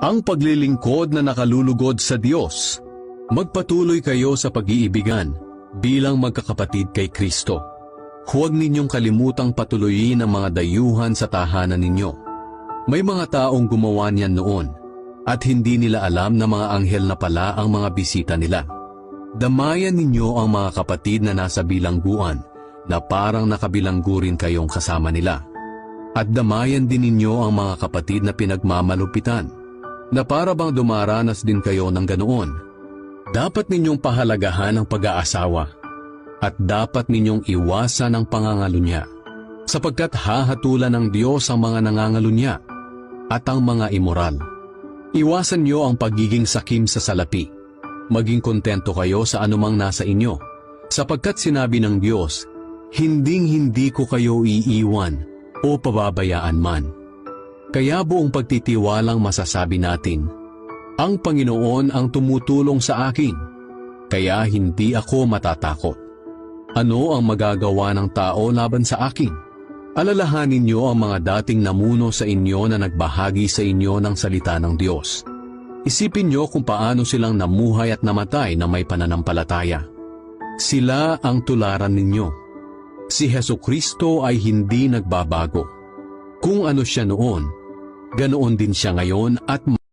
ang paglilingkod na nakalulugod sa Diyos. Magpatuloy kayo sa pag-iibigan bilang magkakapatid kay Kristo. Huwag ninyong kalimutang patuloyin ang mga dayuhan sa tahanan ninyo. May mga taong gumawa niyan noon at hindi nila alam na mga anghel na pala ang mga bisita nila. Damayan ninyo ang mga kapatid na nasa bilangguan na parang nakabilanggo rin kayong kasama nila. At damayan din ninyo ang mga kapatid na pinagmamalupitan na para bang dumaranas din kayo ng ganoon. Dapat ninyong pahalagahan ang pag-aasawa at dapat ninyong iwasan ang pangangalunya sapagkat hahatulan ng Diyos ang mga nangangalunya at ang mga immoral. Iwasan niyo ang pagiging sakim sa salapi. Maging kontento kayo sa anumang nasa inyo sapagkat sinabi ng Diyos, hinding-hindi ko kayo iiwan o pababayaan man. Kaya buong pagtitiwalang masasabi natin, ang Panginoon ang tumutulong sa akin, kaya hindi ako matatakot. Ano ang magagawa ng tao laban sa akin? Alalahanin niyo ang mga dating namuno sa inyo na nagbahagi sa inyo ng salita ng Diyos. Isipin niyo kung paano silang namuhay at namatay na may pananampalataya. Sila ang tularan ninyo. Si Hesukristo ay hindi nagbabago. Kung ano siya noon, ganoon din siya ngayon at